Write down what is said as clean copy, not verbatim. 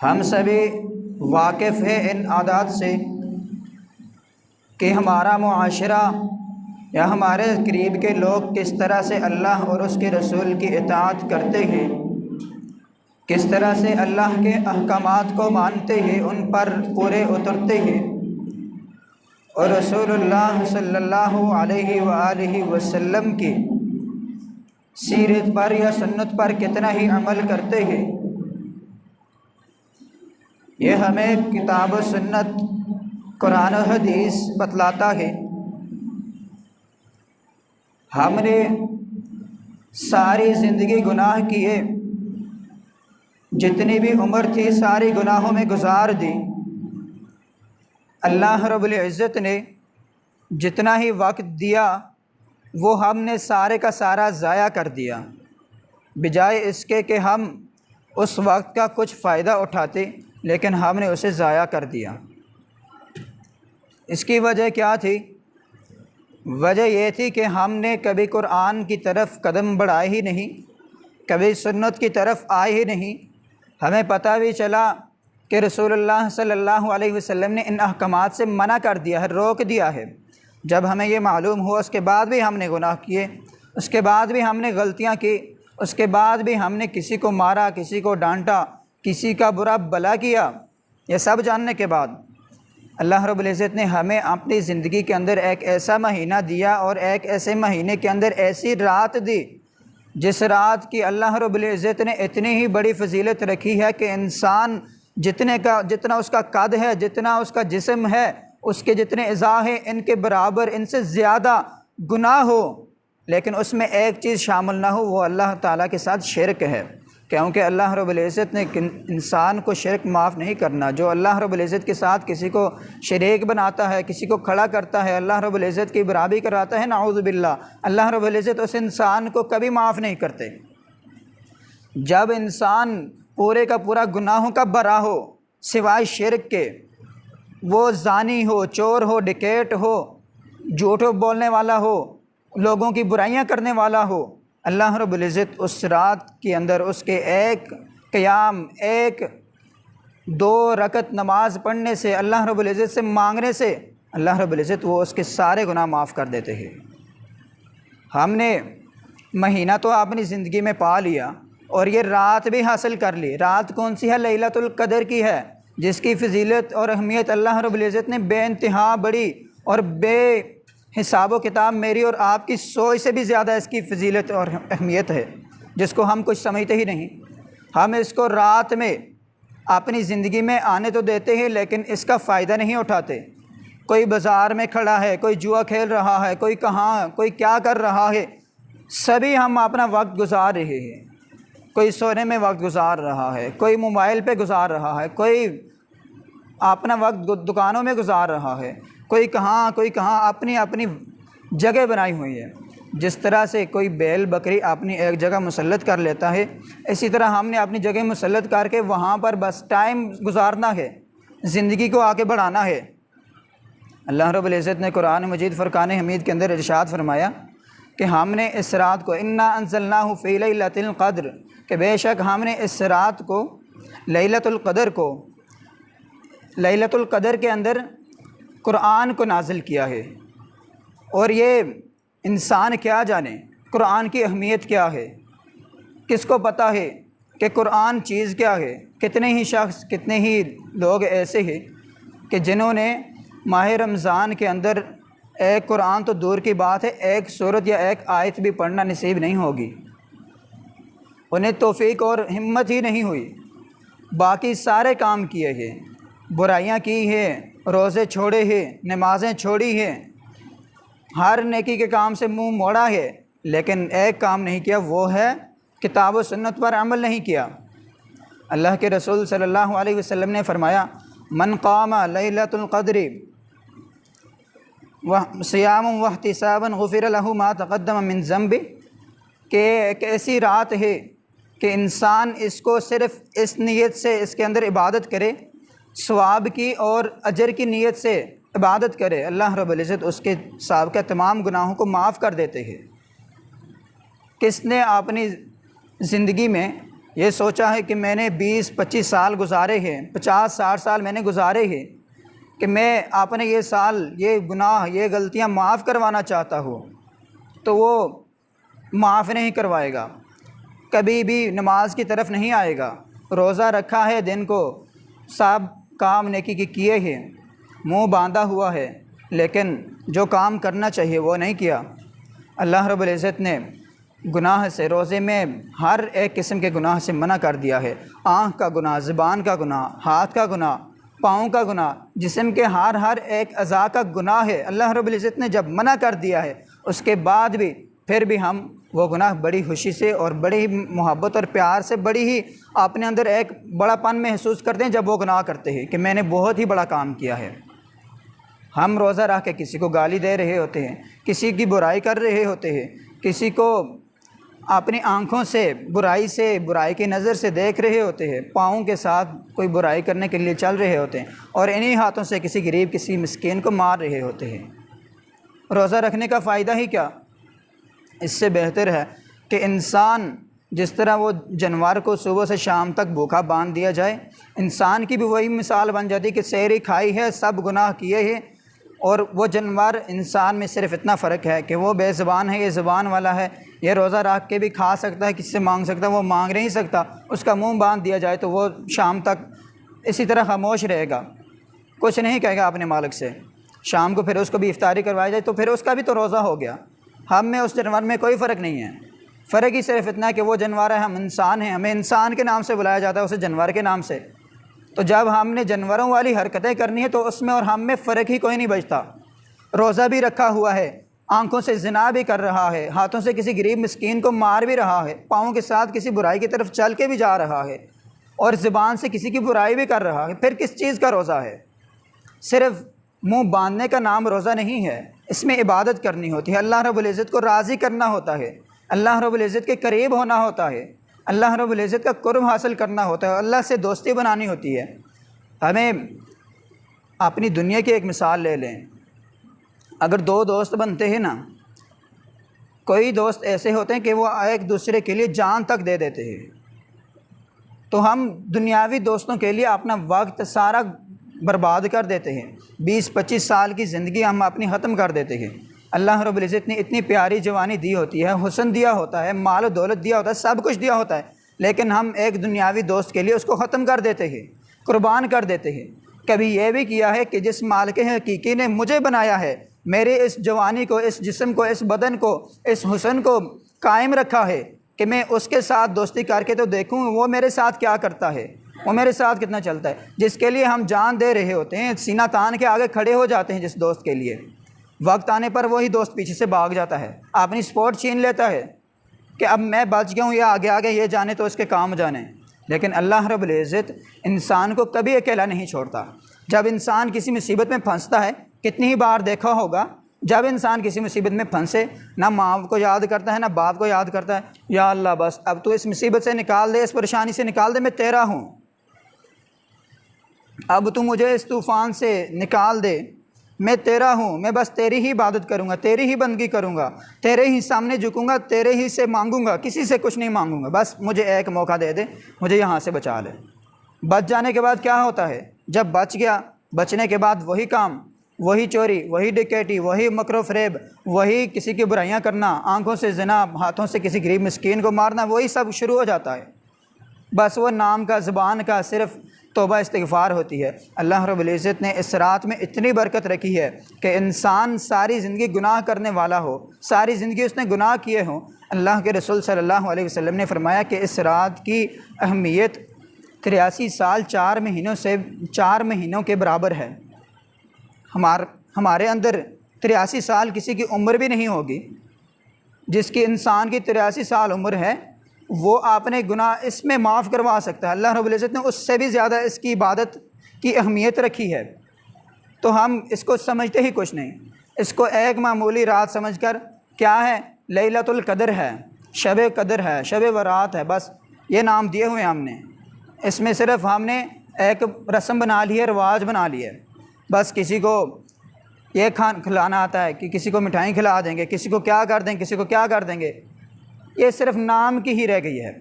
हम सभी वाकिफ़ हैं इन आदात से कि हमारा मुआशरा या हमारे करीब के लोग किस तरह से अल्लाह और उसके रसूल की इताअत करते हैं, किस तरह से अल्लाह के अहकामात को मानते हैं, उन पर पूरे उतरते हैं और रसूलुल्लाह सल्लल्लाहु अलैहि वआलिहि वसल्लम की सीरत पर या सुन्नत पर कितना ही अमल करते हैं। यह हमें किताब व सुन्नत कुरान और हदीस बतलाता है। हमने सारी ज़िंदगी गुनाह किए, जितनी भी उम्र थी सारी गुनाहों में गुजार दी। अल्लाह रब्बुल इज़्ज़त ने जितना ही वक्त दिया वो हमने सारे का सारा ज़ाया कर दिया, बजाय इसके कि हम उस वक्त का कुछ फ़ायदा उठाते, लेकिन हमने उसे ज़ाया कर दिया। इसकी वजह क्या थी? वजह यह थी कि हमने कभी कुरान की तरफ कदम बढ़ाए ही नहीं, कभी सुन्नत की तरफ आए ही नहीं। हमें पता भी चला कि रसूलुल्लाह सल्लल्लाहु अलैहि वसल्लम ने इन अहकामात से मना कर दिया है, रोक दिया है। जब हमें ये मालूम हुआ, उसके बाद भी हमने गुनाह किए, उसके बाद भी हमने गलतियाँ की, उसके बाद भी हमने किसी को मारा, किसी को डांटा, किसी का बुरा भला किया। ये सब जानने के बाद अल्लाह रब्बुल इज़्ज़त ने हमें अपनी ज़िंदगी के अंदर एक ऐसा महीना दिया और एक ऐसे महीने के अंदर ऐसी रात दी जिस रात की अल्लाह रब्बुल इज़्ज़त ने इतनी ही बड़ी फजीलत रखी है कि इंसान जितना उसका कद है, जितना उसका जिस्म है, उसके जितने अज़ा हैं, इनके बराबर, इनसे ज़्यादा गुनाह हो, लेकिन उसमें एक चीज़ शामिल ना हो, वो अल्लाह ताला के साथ शिरक है। क्योंकि अल्लाह रब्बुल इज़्ज़त ने इंसान को शिरक माफ़ नहीं करना। जो अल्लाह रब्बुल इज़्ज़त के साथ किसी को शरीक बनाता है, किसी को खड़ा करता है, अल्लाह रब्बुल इज़्ज़त की बराबरी कराता है, नाऊज़ु बिल्लाह, अल्लाह रब्बुल इज़्ज़त उस इंसान को कभी माफ़ नहीं करते। जब इंसान पूरे का पूरा गुनाहों का बरा हो सिवाय शिरक के, वो ज़ानी हो, चोर हो, डिकेट हो, झूठ बोलने वाला हो, लोगों की बुराइयां करने वाला हो, अल्लाह रब्बुल इज़्ज़त उस रात के अंदर उसके एक क़याम, एक दो रकत नमाज पढ़ने से, अल्लाह रब्बुल इज़्ज़त से मांगने से अल्लाह रब्बुल इज़्ज़त वो उसके सारे गुनाह माफ़ कर देते हैं। हमने महीना तो अपनी ज़िंदगी में पा लिया और ये रात भी हासिल कर ली। रात कौन सी है? लैलतुल क़द्र की है, जिसकी फ़जीलत और अहमियत अल्लाह रब्बुल इज़्ज़त ने बेइंतहा बड़ी और हिसाब व किताब मेरी और आपकी सोच से भी ज़्यादा इसकी फ़जीलत और अहमियत है, जिसको हम कुछ समझते ही नहीं। हम इसको रात में अपनी ज़िंदगी में आने तो देते हैं, लेकिन इसका फ़ायदा नहीं उठाते। कोई बाज़ार में खड़ा है, कोई जुआ खेल रहा है, कोई कहाँ, कोई क्या कर रहा है, सभी हम अपना वक्त गुजार रहे हैं। कोई सोने में वक्त गुजार रहा है, कोई मोबाइल पे गुजार रहा है, कोई अपना वक्त दुकानों में गुजार रहा है, कोई कहाँ अपनी अपनी जगह बनाई हुई है। जिस तरह से कोई बैल बकरी अपनी एक जगह मुसल्लत कर लेता है, इसी तरह हमने अपनी जगह मुसल्लत करके वहाँ पर बस टाइम गुजारना है, ज़िंदगी को आगे बढ़ाना है। अल्लाह रब्बुल इज़्ज़त ने कुरान मजीद फ़ुरक़ान हमीद के अंदर इरशाद फरमाया कि हमने इस रात को इन्ना अंज़लनाहु फ़ी लैलतिल क़द्र, कि बेशक हमने इस रात को लैलतुल क़द्र के अंदर कुरान को नाज़िल किया है। और ये इंसान क्या जाने कुरान की अहमियत क्या है, किसको पता है कि कुरान चीज़ क्या है। कितने ही शख्स, कितने ही लोग ऐसे हैं कि जिन्होंने माह रमज़ान के अंदर एक कुरान तो दूर की बात है, एक सूरत या एक आयत भी पढ़ना नसीब नहीं होगी, उन्हें तौफ़ीक और हिम्मत ही नहीं हुई। बाकी सारे काम किए हैं, बुराइयां की हैं, रोज़े छोड़े हैं, नमाज़ें छोड़ी हैं, हर नेकी के काम से मुंह मोड़ा है, लेकिन एक काम नहीं किया, वो है किताब व सुन्नत पर अमल नहीं किया। अल्लाह के रसूल सल्लल्लाहु अलैहि वसल्लम ने फरमाया, मन क़ामा लैलतुल क़द्रि व सियामन व इहतिसाबन गुफ़िर लहु मा तक़द्दम मिन ज़ंबि, कि एक ऐसी रात है कि इंसान इसको सिर्फ़ इस नीयत से इसके अंदर इबादत करे, सवाब की और अजर की नीयत से इबादत करे, अल्लाह रब्बुल इज़्ज़त उसके साबिक़ा तमाम गुनाहों को माफ़ कर देते हैं। किसने अपनी ज़िंदगी में ये सोचा है कि मैंने 20-25 साल गुजारे हैं, 50-60 साल मैंने गुजारे हैं कि मैं अपने ये साल, ये गुनाह, ये गलतियां माफ़ करवाना चाहता हूँ, तो वो माफ़ नहीं करवाएगा। कभी भी नमाज की तरफ नहीं आएगा। रोज़ा रखा है, दिन को सब काम नेकी के किए हैं, मुंह बांधा हुआ है, लेकिन जो काम करना चाहिए वो नहीं किया। अल्लाह रब्बुल इज़्ज़त ने गुनाह से, रोज़े में हर एक किस्म के गुनाह से मना कर दिया है। आँख का गुनाह, ज़ुबान का गुनाह, हाथ का गुनाह, पाँव का गुनाह, जिस्म के हर एक अज़ा का गुनाह है। अल्लाह रब्बुल इज़्ज़त ने जब मना कर दिया है, उसके बाद भी फिर भी हम वो गुनाह बड़ी खुशी से और बड़ी ही मोहब्बत और प्यार से, बड़ी ही अपने अंदर एक बड़ापन महसूस करते हैं जब वो गुनाह करते हैं कि मैंने बहुत ही बड़ा काम किया है। हम रोज़ा रख के किसी को गाली दे रहे होते हैं, किसी की बुराई कर रहे होते हैं, किसी को अपनी आँखों से बुराई की नज़र से देख रहे होते हैं, पाँव के साथ कोई बुराई करने के लिए चल रहे होते हैं और इन्हीं हाथों से किसी गरीब, किसी मिस्कीन को मार रहे होते हैं। रोज़ा रखने का फ़ायदा ही क्या? इससे बेहतर है कि इंसान, जिस तरह वो जानवर को सुबह से शाम तक भूखा बांध दिया जाए, इंसान की भी वही मिसाल बन जाती कि सहरी खाई है, सब गुनाह किए हैं, और वो जानवर इंसान में सिर्फ इतना फ़र्क है कि वो बेज़ुबान है, ये ज़ुबान वाला है, ये रोज़ा रख के भी खा सकता है, किसी से मांग सकता है, वो मांग नहीं सकता। उसका मुंह बांध दिया जाए तो वो शाम तक इसी तरह खामोश रहेगा, कुछ नहीं कहेगा अपने मालिक से। शाम को फिर उसको भी इफ्तारी करवाई जाए तो फिर उसका भी तो रोज़ा हो गया। हम में उस जानवर में कोई फ़र्क नहीं है। फ़र्क ही सिर्फ इतना है कि वो जानवर है, हम इंसान हैं, हमें इंसान के नाम से बुलाया जाता है, उसे जानवर के नाम से। तो जब हमने जानवरों वाली हरकतें करनी है तो उसमें और हम में फ़र्क ही कोई नहीं बचता। रोज़ा भी रखा हुआ है, आंखों से ज़िना भी कर रहा है, हाथों से किसी गरीब मिस्कीन को मार भी रहा है, पाँव के साथ किसी बुराई की तरफ चल के भी जा रहा है, और ज़ुबान से किसी की बुराई भी कर रहा है, फिर किस चीज़ का रोज़ा है? सिर्फ़ मुँह बांधने का नाम रोज़ा नहीं है। इसमें इबादत करनी होती है, अल्लाह रब्बुल इज़्ज़त को राज़ी करना होता है, अल्लाह रब्बुल इज़्ज़त के करीब होना होता है, अल्लाह रब्बुल इज़्ज़त का कुर्ब हासिल करना होता है, अल्लाह से दोस्ती बनानी होती है। हमें अपनी दुनिया की एक मिसाल ले लें। अगर दो दोस्त बनते हैं ना, कोई दोस्त ऐसे होते हैं कि वो एक दूसरे के लिए जान तक दे देते हैं, तो हम दुनियावी दोस्तों के लिए अपना वक्त सारा बर्बाद कर देते हैं। 20-25 साल की ज़िंदगी हम अपनी ख़त्म कर देते हैं। अल्लाह रब्बुल इज़्ज़त ने इतनी प्यारी जवानी दी होती है, हुस्न दिया होता है, माल दौलत दिया होता है, सब कुछ दिया होता है, लेकिन हम एक दुनियावी दोस्त के लिए उसको ख़त्म कर देते हैं, कुर्बान कर देते हैं। कभी ये भी किया है कि जिस मालिक हकीकी ने मुझे बनाया है, मेरे इस जवानी को, इस जिस्म को, इस बदन को, इस हुस्न को कायम रखा है कि मैं उसके साथ दोस्ती करके तो देखूँ वो मेरे साथ क्या करता है, वो मेरे साथ कितना चलता है। जिसके लिए हम जान दे रहे होते हैं, सीना तान के आगे खड़े हो जाते हैं जिस दोस्त के लिए, वक्त आने पर वही दोस्त पीछे से भाग जाता है, अपनी सपोर्ट छीन लेता है कि अब मैं बच गया हूँ, या आगे आगे ये जाने तो इसके काम जाने। लेकिन अल्लाह रब्बुल इज़्ज़त इंसान को कभी अकेला नहीं छोड़ता। जब इंसान किसी मुसीबत में फंसता है, कितनी ही बार देखा होगा, जब इंसान किसी मुसीबत में फंसे, ना माँ को याद करता है ना बाप को याद करता है, या अल्लाह बस अब तो इस मुसीबत से निकाल दे, इस परेशानी से निकाल दे, मैं तेरा हूँ, अब तू मुझे इस तूफ़ान से निकाल दे, मैं तेरा हूँ, मैं बस तेरी ही इबादत करूँगा, तेरी ही बंदगी करूँगा, तेरे ही सामने झुकूँगा, तेरे ही से मांगूँगा, किसी से कुछ नहीं मांगूँगा, बस मुझे एक मौका दे दे, मुझे यहाँ से बचा ले। बच जाने के बाद क्या होता है? जब बच गया, बचने के बाद वही काम, वही चोरी, वही डकैती, वही मकरो फ़रेब, वही किसी की बुराइयाँ करना, आँखों से ज़िना, हाथों से किसी गरीब मिस्कीन को मारना, वही सब शुरू हो जाता है। बस वो नाम का, ज़ुबान का सिर्फ़ तौबा इस्तिग़फ़ार होती है। अल्लाह रब्बुल इज़्ज़त ने इस रात में इतनी बरकत रखी है कि इंसान सारी ज़िंदगी गुनाह करने वाला हो, सारी ज़िंदगी उसने गुनाह किए हों। अल्लाह के रसूल सल्लल्लाहु अलैहि वसल्लम ने फरमाया कि इस रात की अहमियत 83 साल 4 महीनों के बराबर है। हमारे अंदर 83 साल किसी की उम्र भी नहीं होगी। जिसकी इंसान की 83 साल उम्र है, वो आपने गुनाह इसमें माफ़ करवा सकता है। अल्लाह रब्बुल इज़्ज़त ने उससे भी ज़्यादा इसकी इबादत की अहमियत रखी है, तो हम इसको समझते ही कुछ नहीं। इसको एक मामूली रात समझकर, क्या है, लैलतुल क़द्र है, शब क़द्र है, शब बरात है, बस ये नाम दिए हुए हैं हमने। इसमें सिर्फ़ हमने एक रस्म बना ली है, रिवाज बना लिया है। बस किसी को ये खिलाना आता है कि किसी को मिठाई खिला देंगे, किसी को क्या कर देंगे, किसी को क्या कर देंगे, ये सिर्फ नाम की ही रह गई है।